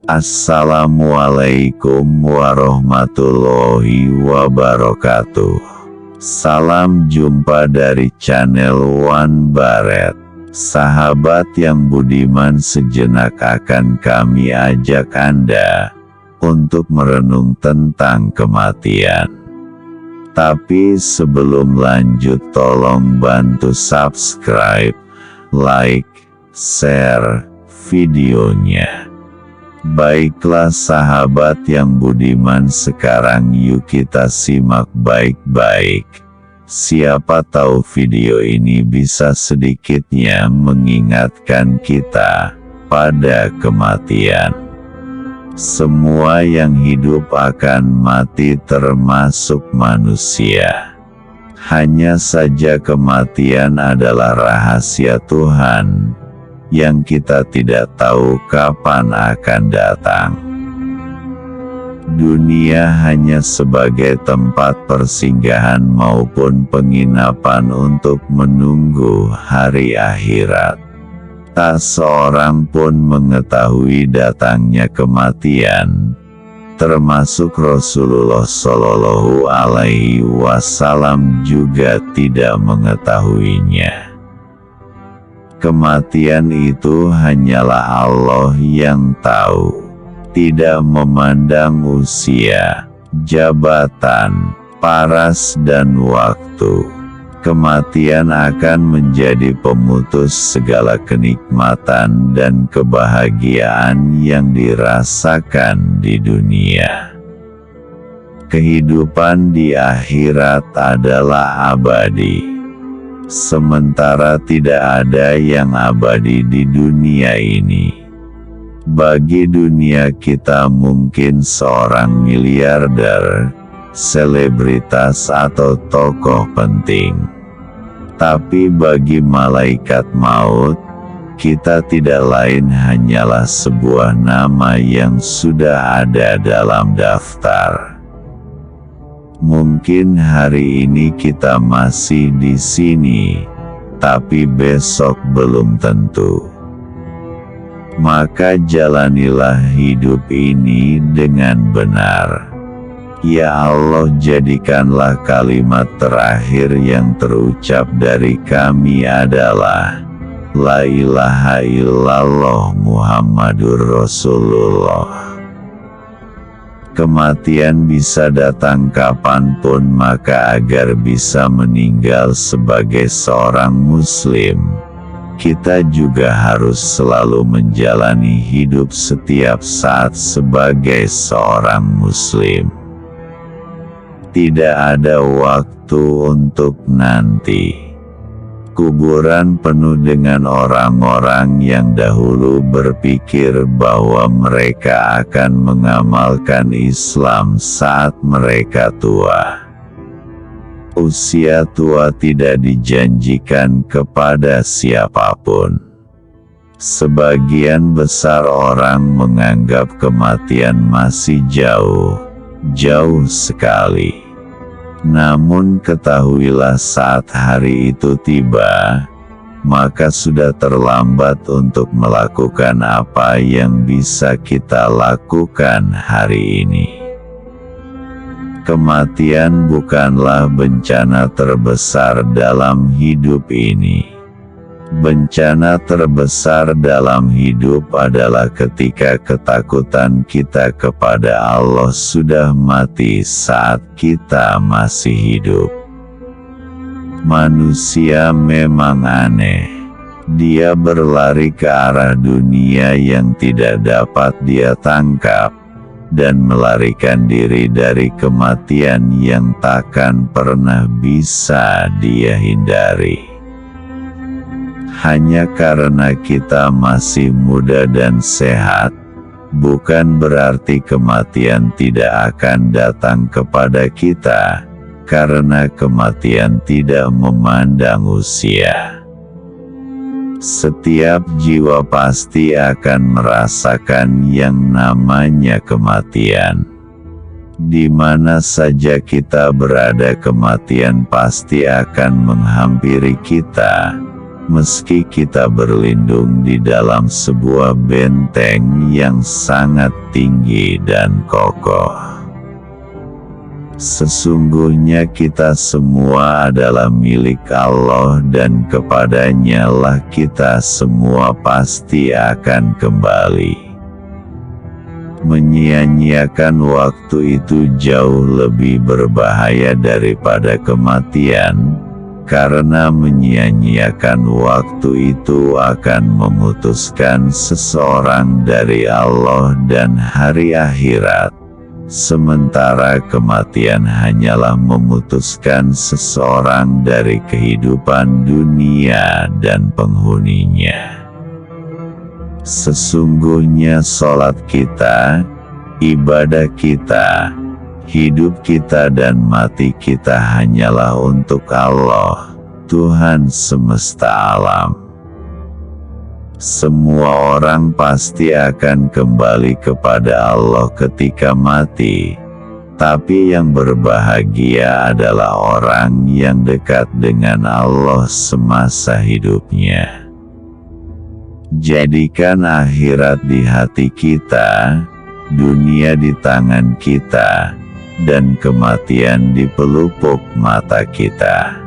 Assalamualaikum warahmatullahi wabarakatuh. Salam jumpa dari channel One Baret. Sahabat yang budiman, sejenak akan kami ajak Anda untuk merenung tentang kematian. Tapi sebelum lanjut, tolong bantu subscribe, like, share videonya. Baiklah sahabat yang budiman, sekarang yuk kita simak baik-baik. Siapa tahu video ini bisa sedikitnya mengingatkan kita pada kematian. Semua yang hidup akan mati, termasuk manusia. Hanya saja kematian adalah rahasia Tuhan yang kita tidak tahu kapan akan datang. Dunia hanya sebagai tempat persinggahan maupun penginapan untuk menunggu hari akhirat. Tak seorang pun mengetahui datangnya kematian, termasuk Rasulullah Shallallahu Alaihi Wasallam juga tidak mengetahuinya. Kematian itu hanyalah Allah yang tahu. Tidak memandang usia, jabatan, paras dan waktu. Kematian akan menjadi pemutus segala kenikmatan dan kebahagiaan yang dirasakan di dunia. Kehidupan di akhirat adalah abadi. Sementara tidak ada yang abadi di dunia ini. Bagi dunia kita mungkin seorang miliarder, selebritas atau tokoh penting. Tapi bagi malaikat maut, kita tidak lain hanyalah sebuah nama yang sudah ada dalam daftar. Mungkin hari ini kita masih di sini, tapi besok belum tentu. Maka jalanilah hidup ini dengan benar. Ya Allah, jadikanlah kalimat terakhir yang terucap dari kami adalah La ilaha illallah Muhammadur Rasulullah. Kematian bisa datang kapanpun, maka agar bisa meninggal sebagai seorang muslim, kita juga harus selalu menjalani hidup setiap saat sebagai seorang muslim. Tidak ada waktu untuk nanti. Kuburan penuh dengan orang-orang yang dahulu berpikir bahwa mereka akan mengamalkan Islam saat mereka tua. Usia tua tidak dijanjikan kepada siapapun. Sebagian besar orang menganggap kematian masih jauh, jauh sekali. Namun ketahuilah, saat hari itu tiba, maka sudah terlambat untuk melakukan apa yang bisa kita lakukan hari ini. Kematian bukanlah bencana terbesar dalam hidup ini. Bencana terbesar dalam hidup adalah ketika ketakutan kita kepada Allah sudah mati saat kita masih hidup. Manusia memang aneh. Dia berlari ke arah dunia yang tidak dapat dia tangkap, dan melarikan diri dari kematian yang takkan pernah bisa dia hindari. Hanya karena kita masih muda dan sehat, bukan berarti kematian tidak akan datang kepada kita, karena kematian tidak memandang usia. Setiap jiwa pasti akan merasakan yang namanya kematian. Di mana saja kita berada, kematian pasti akan menghampiri kita, meski kita berlindung di dalam sebuah benteng yang sangat tinggi dan kokoh. Sesungguhnya kita semua adalah milik Allah dan kepadanya lah kita semua pasti akan kembali. Menyia-nyiakan waktu itu jauh lebih berbahaya daripada kematian, karena menyia-nyiakan waktu itu akan memutuskan seseorang dari Allah dan hari akhirat. Sementara kematian hanyalah memutuskan seseorang dari kehidupan dunia dan penghuninya. Sesungguhnya sholat kita, ibadah kita, hidup kita dan mati kita hanyalah untuk Allah, Tuhan semesta alam. Semua orang pasti akan kembali kepada Allah ketika mati, tapi yang berbahagia adalah orang yang dekat dengan Allah semasa hidupnya. Jadikan akhirat di hati kita, dunia di tangan kita, dan kematian di pelupuk mata kita.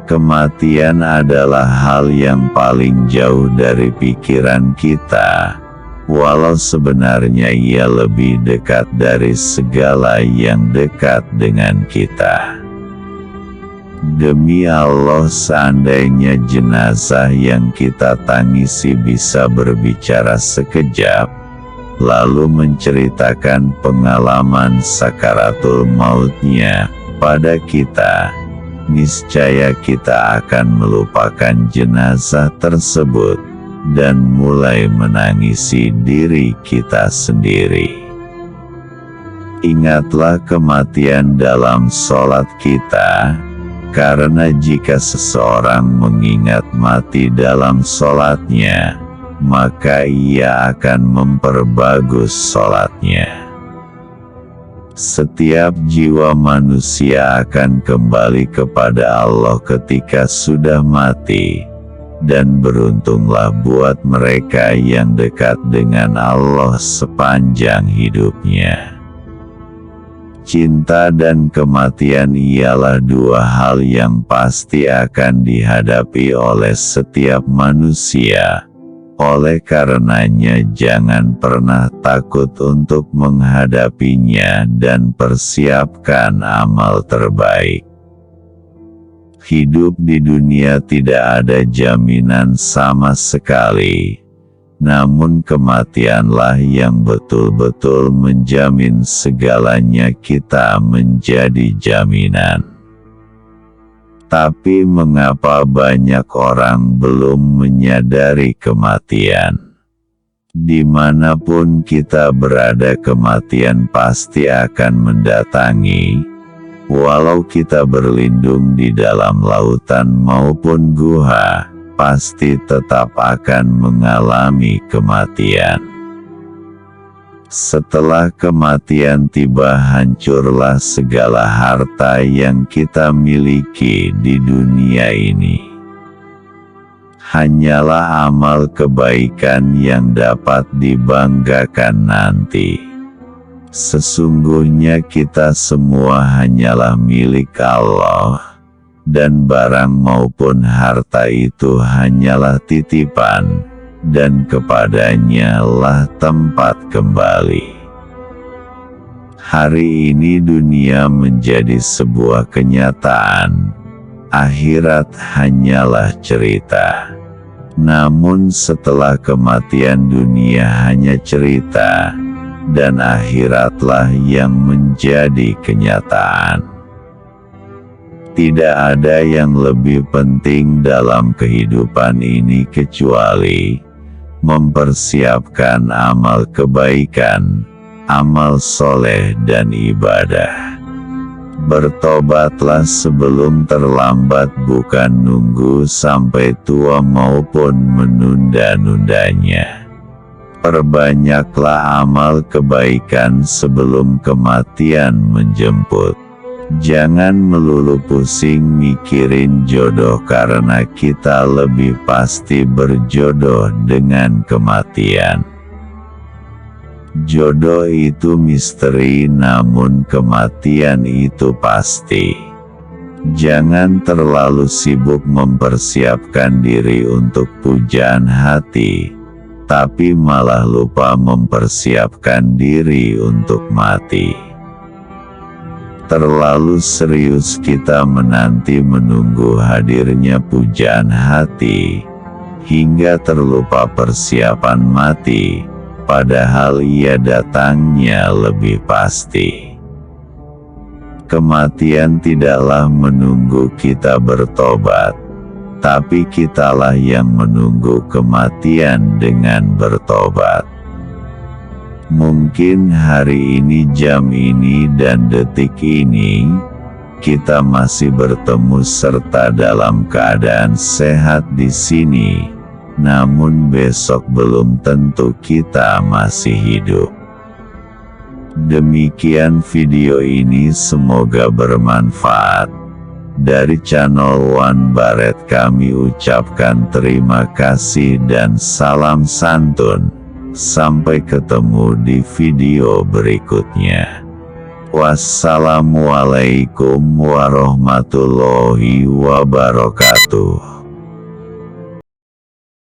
Kematian adalah hal yang paling jauh dari pikiran kita, walau sebenarnya ia lebih dekat dari segala yang dekat dengan kita. Demi Allah, seandainya jenazah yang kita tangisi bisa berbicara sekejap, lalu menceritakan pengalaman sakaratul mautnya pada kita, niscaya kita akan melupakan jenazah tersebut, dan mulai menangisi diri kita sendiri. Ingatlah kematian dalam sholat kita, karena jika seseorang mengingat mati dalam sholatnya, maka ia akan memperbagus sholatnya. Setiap jiwa manusia akan kembali kepada Allah ketika sudah mati, dan beruntunglah buat mereka yang dekat dengan Allah sepanjang hidupnya. Cinta dan kematian ialah dua hal yang pasti akan dihadapi oleh setiap manusia. Oleh karenanya jangan pernah takut untuk menghadapinya dan persiapkan amal terbaik. Hidup di dunia tidak ada jaminan sama sekali, namun kematianlah yang betul-betul menjamin segalanya kita menjadi jaminan. Tapi mengapa banyak orang belum menyadari kematian? Dimanapun kita berada, kematian pasti akan mendatangi. Walau kita berlindung di dalam lautan maupun gua, pasti tetap akan mengalami kematian. Setelah kematian tiba, hancurlah segala harta yang kita miliki di dunia ini. Hanyalah amal kebaikan yang dapat dibanggakan nanti. Sesungguhnya kita semua hanyalah milik Allah, dan barang maupun harta itu hanyalah titipan, dan kepadanya lah tempat kembali. Hari ini dunia menjadi sebuah kenyataan, akhirat hanyalah cerita. Namun setelah kematian dunia hanya cerita, dan akhiratlah yang menjadi kenyataan. Tidak ada yang lebih penting dalam kehidupan ini kecuali mempersiapkan amal kebaikan, amal soleh dan ibadah. Bertobatlah sebelum terlambat, bukan nunggu sampai tua maupun menunda-nundanya. Perbanyaklah amal kebaikan sebelum kematian menjemput. Jangan melulu pusing mikirin jodoh karena kita lebih pasti berjodoh dengan kematian. Jodoh itu misteri namun kematian itu pasti. Jangan terlalu sibuk mempersiapkan diri untuk pujaan hati, tapi malah lupa mempersiapkan diri untuk mati. Terlalu serius kita menanti menunggu hadirnya pujaan hati, hingga terlupa persiapan mati, padahal ia datangnya lebih pasti. Kematian tidaklah menunggu kita bertobat, tapi kitalah yang menunggu kematian dengan bertobat. Mungkin hari ini, jam ini, dan detik ini, kita masih bertemu serta dalam keadaan sehat di sini, namun besok belum tentu kita masih hidup. Demikian video ini, semoga bermanfaat. Dari channel One Baret kami ucapkan terima kasih dan salam santun. Sampai ketemu di video berikutnya. Wassalamualaikum warahmatullahi wabarakatuh.